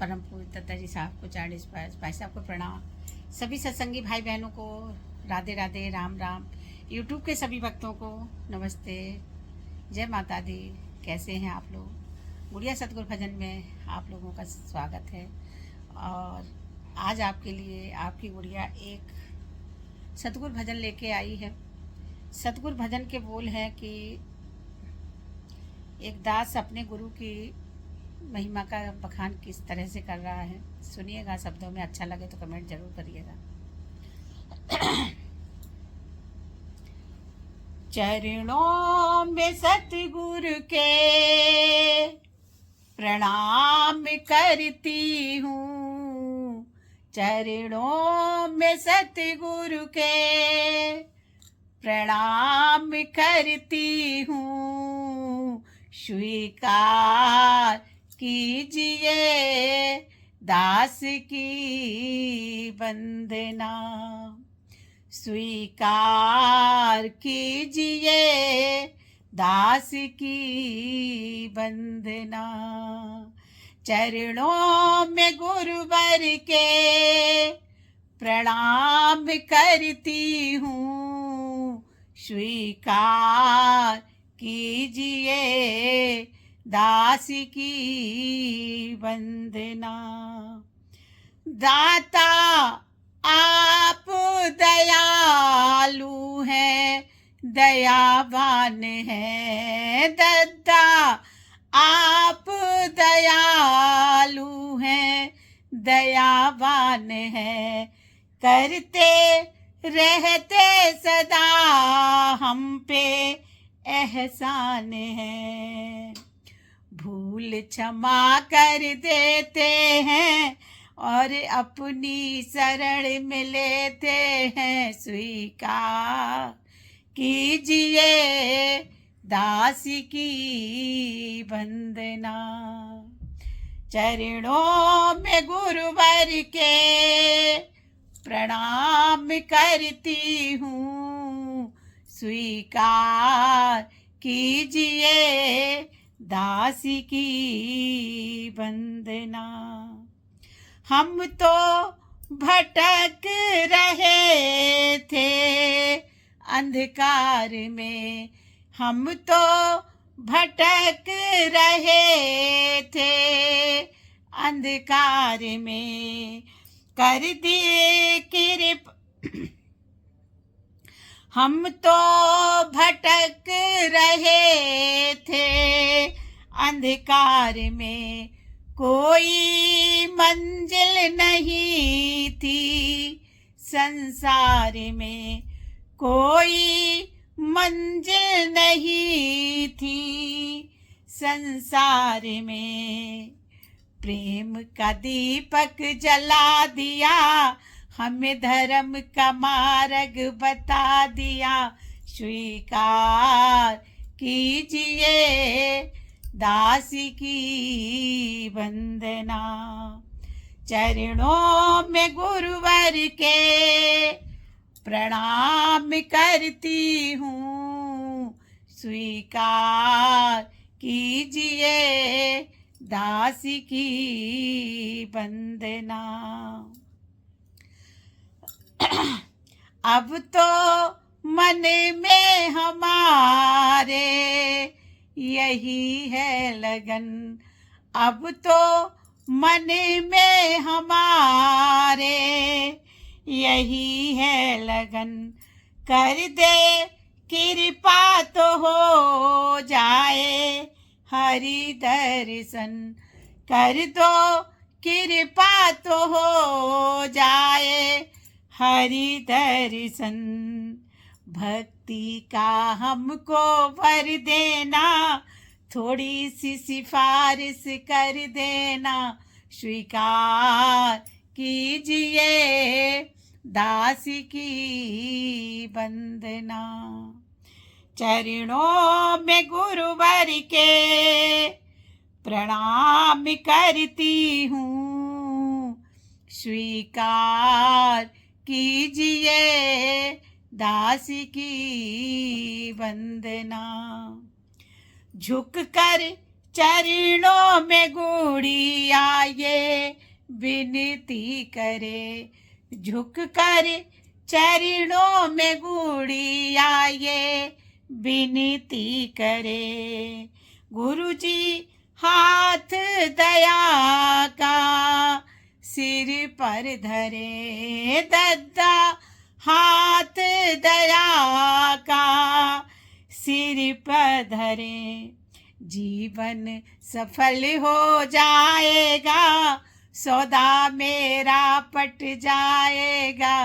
परम पूज्य दत्ता जी साहब को 40 भाई साहब को प्रणाम। सभी सत्संगी भाई बहनों को राधे राधे, राम राम। यूट्यूब के सभी भक्तों को नमस्ते, जय माता दी। कैसे हैं आप लोग? गुड़िया सतगुरु भजन में आप लोगों का स्वागत है। और आज आपके लिए आपकी गुड़िया एक सतगुरु भजन लेके आई है। सतगुरु भजन के बोल हैं कि एक दास अपने गुरु की महिमा का बखान किस तरह से कर रहा है। सुनिएगा, शब्दों में अच्छा लगे तो कमेंट जरूर करिएगा। चरणों में सतगुरु के प्रणाम करती हूँ, चरणों में सतगुरु के प्रणाम करती हूँ। स्वीकार कीजिए दास की वंदना, स्वीकार कीजिए दास की वंदना। चरणों में गुरुवर के प्रणाम करती हूँ, स्वीकार कीजिए दास की वंदना। दाता आप दयालु हैं, दयावान हैं। दाता आप दयालु हैं, दयावान हैं। करते रहते सदा हम पे एहसान है। भूल क्षमा कर देते हैं और अपनी शरण में लेते हैं। स्वीकार कीजिए दास की वंदना। चरणों में गुरुवर के प्रणाम करती हूँ, स्वीकार कीजिए दास की वंदना। हम तो भटक रहे थे अंधकार में, हम तो भटक रहे थे अंधकार में। कर दी कृपा हम तो भटक रहे थे अंधकार में, कोई मंजिल नहीं थी संसार में, कोई मंजिल नहीं थी संसार में। प्रेम का दीपक जला दिया, हमें धर्म का मार्ग बता दिया। स्वीकार कीजिए दास की वंदना। चरणों में गुरुवर के प्रणाम करती हूँ, स्वीकार कीजिए दास की वंदना। अब तो मन में हमारे यही है लगन, अब तो मन में हमारे यही है लगन। कर दे कृपा तो हो जाए हरि दर्शन, कर दो कृपा तो हो जाए हरि दर्शन। भक्ति का हमको वर देना, थोड़ी सी सिफारिश कर देना। स्वीकार कीजिए दास की वंदना। चरणों में गुरुवर के प्रणाम करती हूँ, स्वीकार कीजिए दास की वंदना। झुक कर चरणों में गुड़िया ये विनती करे, झुक कर चरणों में गुड़िया ये विनती करे। गुरुजी हाथ दया का सिर पर धरे, दद्दा हाथ दया का सिर पर धरे। जीवन सफल हो जाएगा, सौदा मेरा पट जाएगा,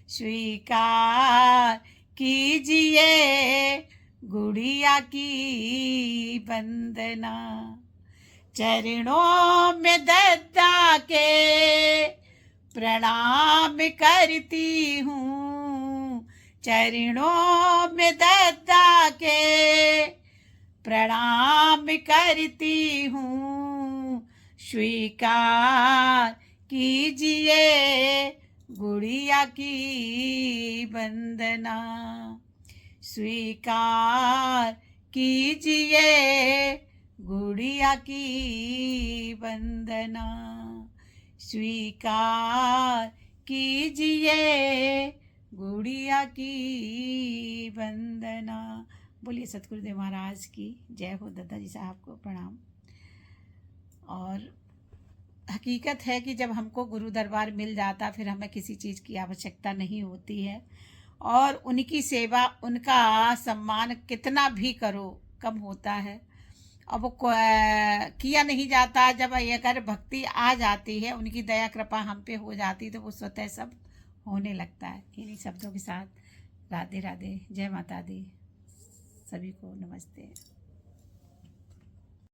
स्वीकार कीजिए गुड़िया की वंदना। चरणों में दद्दा के प्रणाम करती हूँ, चरणों में दद्दा के प्रणाम करती हूँ, स्वीकार कीजिए गुड़िया की वंदना, स्वीकार कीजिए गुड़िया की वंदना, स्वीकार कीजिए गुड़िया की वंदना। बोलिए सतगुरुदेव महाराज की जय हो। दादा जी साहब को प्रणाम। और हकीकत है कि जब हमको गुरु दरबार मिल जाता फिर हमें किसी चीज़ की आवश्यकता नहीं होती है, और उनकी सेवा उनका सम्मान कितना भी करो कम होता है। और वो किया नहीं जाता। जब अगर भक्ति आ जाती है, उनकी दया कृपा हम पे हो जाती तो वो स्वतः सब होने लगता है। इन्हीं शब्दों के साथ राधे राधे, जय माता दी, सभी को नमस्ते।